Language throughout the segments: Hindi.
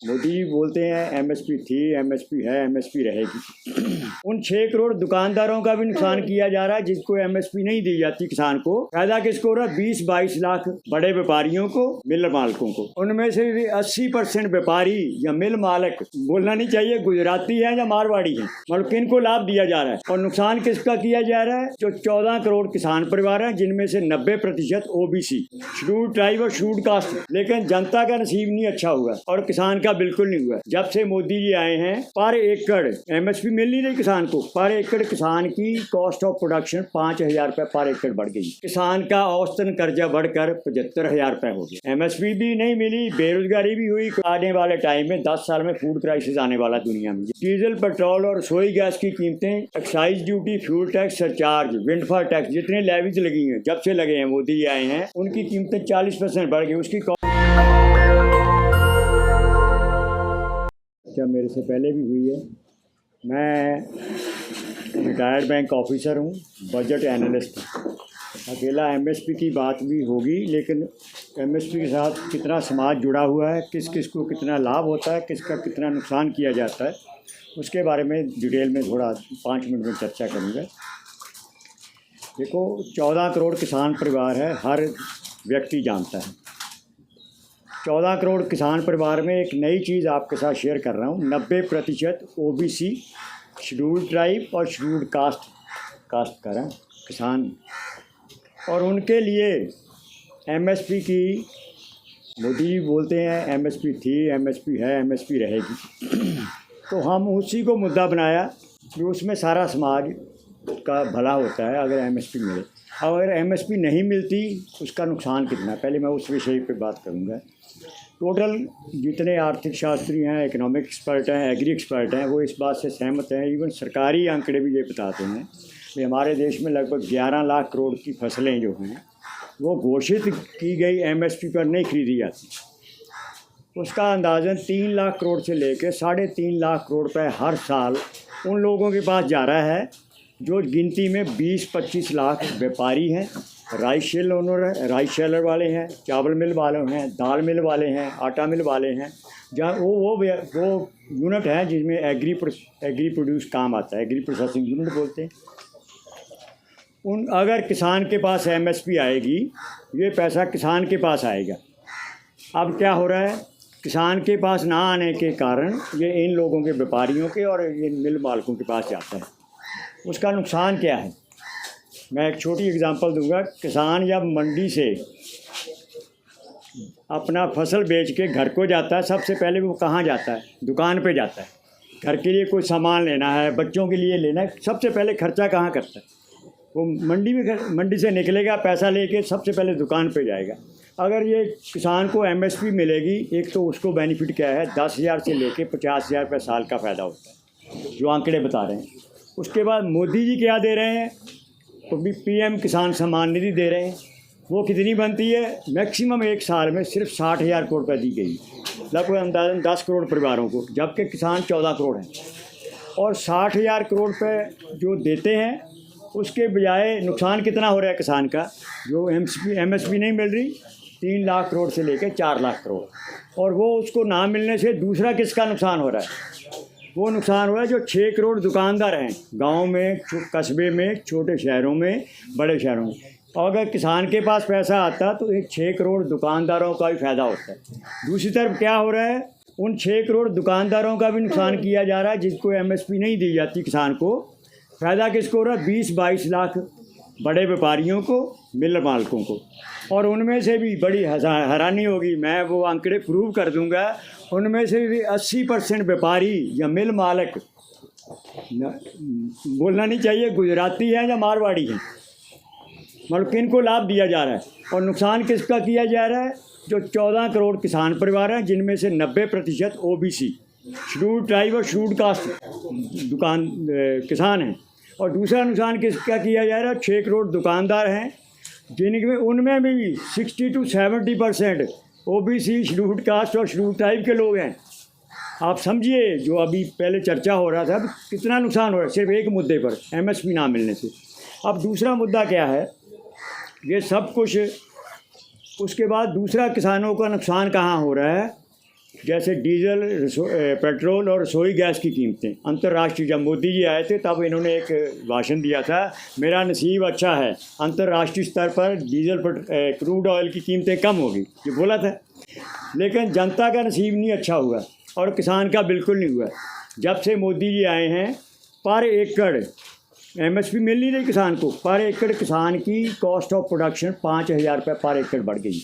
मोदी जी बोलते हैं एमएसपी थी, एमएसपी है, एमएसपी रहेगी। उन 6 करोड़ दुकानदारों का भी नुकसान किया जा रहा है जिसको एमएसपी नहीं दी जाती किसान को। फायदा किसको हो रहा है? 20-22 लाख बड़े व्यापारियों को, मिल मालिकों को। उनमें से 80% व्यापारी या मिल मालिक, बोलना नहीं चाहिए गुजराती है या मारवाड़ी है, मतलब किनको लाभ दिया जा रहा है। और नुकसान किसका किया जा रहा है? जो 14 करोड़ किसान परिवार हैं जिनमें से 90% ओबीसी, शेड्यूल्ड ट्राइब और शेड्यूल्ड कास्ट। लेकिन जनता का नसीब नहीं अच्छा हुआ और किसान का बिल्कुल नहीं हुआ। जब से मोदी जी आए हैं पर एकड़ एमएसपी मिल नहीं रही किसान को। पर एकड़ किसान की कॉस्ट ऑफ प्रोडक्शन 5,000 रुपए पर एकड़ बढ़ गई। किसान का औसतन कर्जा बढ़कर 75,000 रुपए हो गया। एमएसपी भी नहीं मिली, बेरोजगारी भी हुई। आने वाले टाइम में 10 साल में फूड क्राइसिस आने वाला दुनिया में। डीजल, पेट्रोल और रसोई गैस की कीमतें, excise duty, fuel tax, surcharge, windfall tax, जितने लेवीज लगी हैं जब से लगे हैं मोदी जी आए हैं, उनकी कीमतें 40% बढ़ गई। उसकी क्या मेरे से पहले भी हुई है। मैं रिटायर्ड बैंक ऑफिसर हूँ, बजट एनालिस्ट हूँ। अकेला एमएसपी की बात भी होगी, लेकिन एमएसपी के साथ कितना समाज जुड़ा हुआ है, किस किस को कितना लाभ होता है, किसका कितना नुकसान किया जाता है, उसके बारे में डिटेल में थोड़ा 5 मिनट में चर्चा करूँगा। देखो, 14 करोड़ किसान परिवार है, हर व्यक्ति जानता है। 14 करोड़ किसान परिवार में एक नई चीज़ आपके साथ शेयर कर रहा हूँ। 90% ओबीसी, शेड्यूल्ड ट्राइब और शेड्यूल्ड कास्ट कर हैं किसान। और उनके लिए एमएसपी की, मोदी जी बोलते हैं एमएसपी थी, एमएसपी है, एमएसपी रहेगी। तो हम उसी को मुद्दा बनाया कि उसमें सारा समाज का भला होता है अगर एमएसपी मिले। अगर एमएसपी नहीं मिलती उसका नुकसान कितना है, पहले मैं उस विषय पे बात करूँगा। टोटल जितने आर्थिक शास्त्री हैं, इकोनॉमिक एक्सपर्ट हैं, एग्री एक्सपर्ट हैं, वो इस बात से सहमत हैं। इवन सरकारी आंकड़े भी ये बताते हैं कि हमारे देश में लगभग 11 लाख करोड़ की फसलें जो हैं वो घोषित की गई एमएसपी पर नहीं खरीदी जाती। उसका अंदाज़न 3 लाख करोड़ से लेकर 3.5 लाख करोड़ रुपये हर साल उन लोगों के पास जा रहा है जो गिनती में 20-25 लाख व्यापारी हैं, राइस शेल ओनर है, राइस शेलर वाले हैं, चावल मिल वाले हैं, दाल मिल वाले हैं, आटा मिल वाले हैं, जहाँ वो यूनिट है जिसमें एग्री प्रोड्यूस काम आता है, एग्री प्रोसेसिंग यूनिट बोलते हैं। अगर किसान के पास एमएसपी आएगी, ये पैसा किसान के पास आएगा। अब क्या हो रहा है, किसान के पास ना आने के कारण ये इन लोगों के, व्यापारियों के और इन मिल मालिकों के पास जाता है। उसका नुकसान क्या है, मैं एक छोटी एग्जांपल दूंगा। किसान जब मंडी से अपना फसल बेच के घर को जाता है, सबसे पहले वो कहाँ जाता है? दुकान पे जाता है। घर के लिए कोई सामान लेना है, बच्चों के लिए लेना है, सबसे पहले खर्चा कहाँ करता है? वो मंडी से निकलेगा, पैसा लेके सबसे पहले दुकान पे जाएगा। अगर ये किसान को एमएसपी मिलेगी, एक तो उसको बेनिफिट क्या है, 10,000 से लेके 50,000 रुपये साल का फ़ायदा होता है, जो आंकड़े बता रहे हैं। उसके बाद मोदी जी क्या दे रहे हैं, तो भी पीएम किसान सम्मान निधि दे रहे हैं। वो कितनी बनती है? मैक्सिमम एक साल में सिर्फ 60,000 करोड़ रुपये दी गई, लगभग अंदाजन 10 करोड़ परिवारों को, जबकि किसान 14 करोड़ हैं। और 60,000 करोड़ रुपये जो देते हैं, उसके बजाय नुकसान कितना हो रहा है किसान का? जो एमएसपी नहीं मिल रही, 3 लाख करोड़ से लेकर 4 लाख करोड़, और वो उसको ना मिलने से दूसरा किसका नुकसान हो रहा है? वो नुकसान हो रहा है जो 6 करोड़ दुकानदार हैं गांव में, कस्बे में, छोटे शहरों में, बड़े शहरों में। और अगर किसान के पास पैसा आता तो एक 6 करोड़ दुकानदारों का भी फ़ायदा होता है। दूसरी तरफ क्या हो रहा है, उन 6 करोड़ दुकानदारों का भी नुकसान किया जा रहा है जिसको एमएसपी नहीं दी जाती किसान को। फ़ायदा किसको हो रहा है? 20-22 लाख बड़े व्यापारियों को, मिल मालिकों को। और उनमें से भी बड़ी हैरानी होगी, मैं वो आंकड़े प्रूव कर दूंगा, उनमें से भी 80% व्यापारी या मिल मालिक, बोलना नहीं चाहिए गुजराती हैं या मारवाड़ी हैं, मतलब किनको लाभ दिया जा रहा है। और नुकसान किसका किया जा रहा है? जो 14 करोड़ किसान परिवार हैं जिनमें से 90% ओबीसी, शेड्यूल्ड ट्राइब और शेड्यूल्ड कास्ट किसान हैं। और दूसरा नुकसान किसका किया जा रहा है? 6 करोड़ दुकानदार हैं जिनमें, उनमें भी 60 to 70% ओबीसी, शेड्यूल्ड कास्ट और शेड्यूल्ड ट्राइब के लोग हैं। आप समझिए, जो अभी पहले चर्चा हो रहा था, कितना नुकसान हो रहा है सिर्फ एक मुद्दे पर, एमएसपी ना मिलने से। अब दूसरा मुद्दा क्या है, ये सब कुछ, उसके बाद दूसरा किसानों का नुकसान कहाँ हो रहा है? जैसे डीजल, पेट्रोल और रसोई गैस की कीमतें अंतर्राष्ट्रीय, जब मोदी जी आए थे तब इन्होंने एक भाषण दिया था, मेरा नसीब अच्छा है, अंतर्राष्ट्रीय स्तर पर डीजल पर क्रूड ऑयल की कीमतें कम होगी, ये बोला था। लेकिन जनता का नसीब नहीं अच्छा हुआ और किसान का बिल्कुल नहीं हुआ। जब से मोदी जी आए हैं पर एकड़ MSP मिल नहीं रही किसान को, पर एकड़ किसान की कॉस्ट ऑफ प्रोडक्शन 5,000 रुपये पर एकड़ बढ़ गई।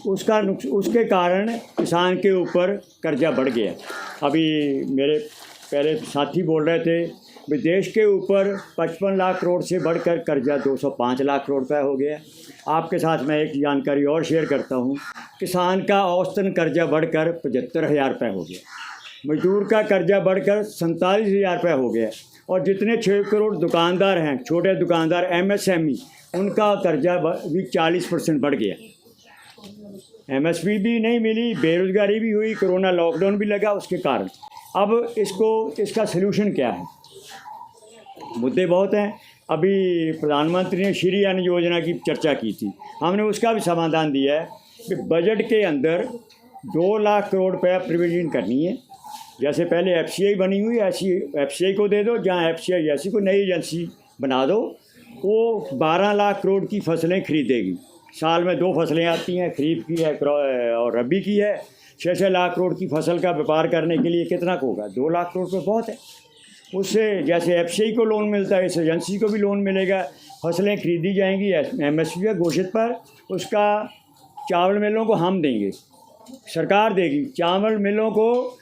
उसके कारण किसान के ऊपर कर्जा बढ़ गया। अभी मेरे पहले साथी बोल रहे थे कि देश के ऊपर 55 लाख करोड़ से बढ़कर कर्जा 205 लाख करोड़ रुपये हो गया। आपके साथ मैं एक जानकारी और शेयर करता हूँ, किसान का औसतन कर्जा बढ़कर 75,000 रुपये हो गया, मजदूर का कर्जा बढ़कर 47,000 रुपये हो गया, और जितने 6 करोड़ दुकानदार हैं, छोटे दुकानदार MSME, उनका कर्जा भी 40% बढ़ गया। MSP भी नहीं मिली, बेरोज़गारी भी हुई, कोरोना लॉकडाउन भी लगा उसके कारण। अब इसका सलूशन क्या है? मुद्दे बहुत हैं। अभी प्रधानमंत्री ने श्री अन्न योजना की चर्चा की थी, हमने उसका भी समाधान दिया है कि बजट के अंदर 2 लाख करोड़ रुपया प्रोविजन करनी है। जैसे पहले FCI बनी हुई, ऐसी FCI को दे दो, जहाँ FCI ऐसी को नई एजेंसी बना दो, वो 12 लाख करोड़ की फसलें खरीदेगी। साल में 2 फसलें आती हैं, खरीफ की है और रबी की है। 6-6 लाख करोड़ की फसल का व्यापार करने के लिए कितना होगा? 2 लाख करोड़ रुपये बहुत है। उससे जैसे FCI को लोन मिलता है, इस एजेंसी को भी लोन मिलेगा, फसलें खरीदी जाएंगी MSP घोषित पर। उसका चावल मिलों को हम देंगे, सरकार देगी, चावल मिलों को,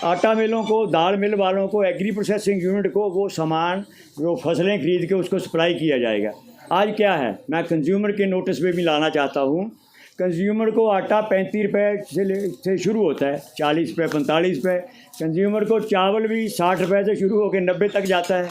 आटा मिलों को, दाल मिल वालों को, एग्री प्रोसेसिंग यूनिट को वो सामान, वो फसलें खरीद के उसको सप्लाई किया जाएगा। आज क्या है, मैं कंज्यूमर के नोटिस पे भी लाना चाहता हूँ। कंज्यूमर को आटा 35 रुपये से शुरू होता है, 40 रुपये, 45 रुपये। कंज्यूमर को चावल भी 60 रुपये से शुरू होकर 90 तक जाता है।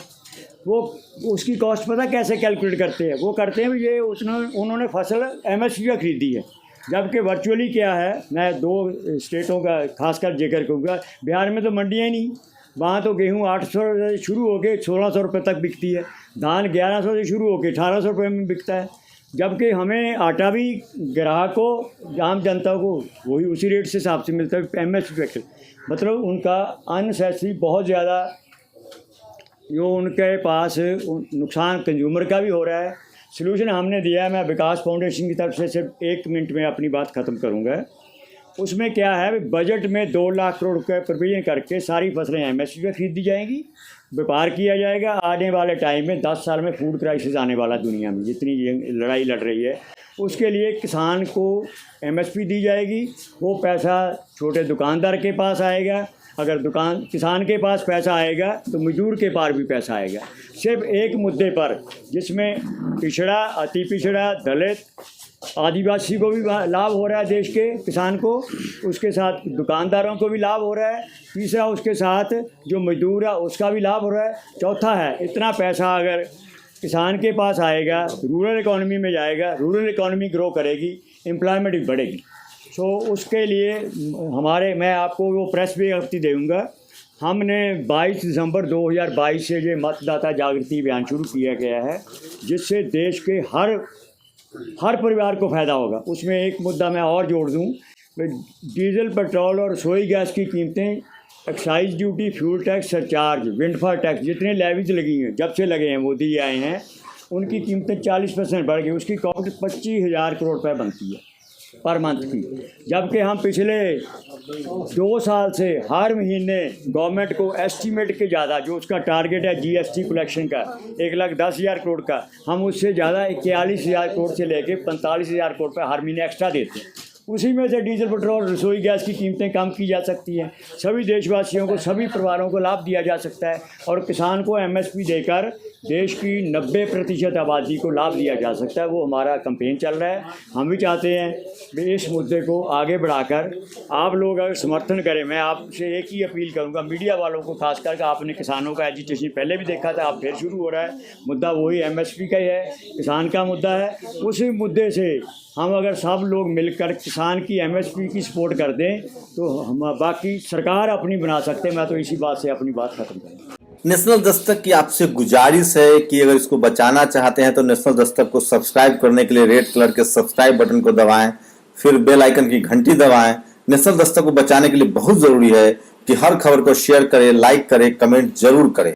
वो उसकी कॉस्ट पता कैसे कैलकुलेट करते हैं? वो करते हैं ये उन्होंने फसल MSP का खरीदी है। जबकि वर्चुअली क्या है, मैं 2 स्टेटों का खासकर जिक्र करूँगा। बिहार में तो मंडियाँ ही नहीं, वहाँ तो गेहूँ 800 से शुरू होकर 1600 रुपये तक बिकती है, धान 1100 से शुरू होकर 1800 रुपये में बिकता है। जबकि हमें आटा भी ग्राहक को, आम जनता को वही उसी रेट से हिसाब से मिलता है MSP पे। मतलब उनका अननेसेसरी बहुत ज़्यादा जो उनके पास नुकसान कंज्यूमर का भी हो रहा है। सलूशन हमने दिया है, मैं विकास फाउंडेशन की तरफ से सिर्फ 1 मिनट में अपनी बात ख़त्म करूँगा। उसमें क्या है, बजट में 2 लाख करोड़ रुपये प्रोविजन करके सारी फसलें MSP पे खरीदी जाएंगी, व्यापार किया जाएगा। आने वाले टाइम में 10 साल में फूड क्राइसिस आने वाला दुनिया में, जितनी ये लड़ाई लड़ रही है, उसके लिए किसान को MSP दी जाएगी। वो पैसा छोटे दुकानदार के पास आएगा, अगर किसान के पास पैसा आएगा तो मजदूर के पास भी पैसा आएगा। सिर्फ एक मुद्दे पर, जिसमें पिछड़ा, अति पिछड़ा, दलित, आदिवासी को भी लाभ हो रहा है, देश के किसान को, उसके साथ दुकानदारों को भी लाभ हो रहा है। तीसरा, उसके साथ जो मजदूर है उसका भी लाभ हो रहा है। चौथा है, इतना पैसा अगर किसान के पास आएगा, रूरल इकॉनमी में जाएगा, रूरल इकॉनमी ग्रो करेगी, एम्प्लॉयमेंट भी बढ़ेगी। सो उसके लिए मैं आपको वो प्रेस विज्ञप्ति दूँगा। हमने 22 दिसंबर 2022 से ये मतदाता जागृति अभियान शुरू किया गया है, जिससे देश के हर परिवार को फ़ायदा होगा। उसमें एक मुद्दा मैं और जोड़ दूं, डीजल, पेट्रोल और रसोई गैस की कीमतें, excise duty, fuel tax, surcharge, windfall tax, जितने लेवीज लगी हैं, जब से लगे हैं, मोदी जी आए हैं, उनकी कीमतें 40% बढ़ गई। उसकी कॉस्ट 25,000 करोड़ रुपये बनती है पर मंथ की। जबकि हम पिछले 2 साल से हर महीने गवर्नमेंट को एस्टीमेट के ज़्यादा, जो उसका टारगेट है GST कलेक्शन का 1,10,000 करोड़ का, हम उससे ज़्यादा 41,000 करोड़ से लेके 45,000 करोड़ रुपये हर महीने एक्स्ट्रा देते हैं। उसी में से डीजल, पेट्रोल, रसोई गैस की कीमतें कम की जा सकती हैं। सभी देशवासियों को, सभी परिवारों को लाभ दिया जा सकता है, और किसान को MSP देकर देश की 90% आबादी को लाभ दिया जा सकता है। वो हमारा कैंपेन चल रहा है। हम भी चाहते हैं कि इस मुद्दे को आगे बढ़ाकर आप लोग अगर समर्थन करें। मैं आपसे एक ही अपील करूंगा, मीडिया वालों को खास करके, आपने किसानों का एजिटेशन पहले भी देखा था, अब फिर शुरू हो रहा है। मुद्दा वही MSP का ही है, किसान का मुद्दा है। उसी मुद्दे से हम अगर सब लोग मिलकर किसान की MSP की सपोर्ट कर दें तो हम बाकी सरकार अपनी बना सकते हैं। मैं तो इसी बात से अपनी बात ख़त्म करूँगा। नेशनल दस्तक की आपसे गुजारिश है कि अगर इसको बचाना चाहते हैं तो नेशनल दस्तक को सब्सक्राइब करने के लिए रेड कलर के सब्सक्राइब बटन को दबाएं, फिर बेल आइकन की घंटी दबाएं। नेशनल दस्तक को बचाने के लिए बहुत जरूरी है कि हर खबर को शेयर करें, लाइक करें, कमेंट जरूर करें।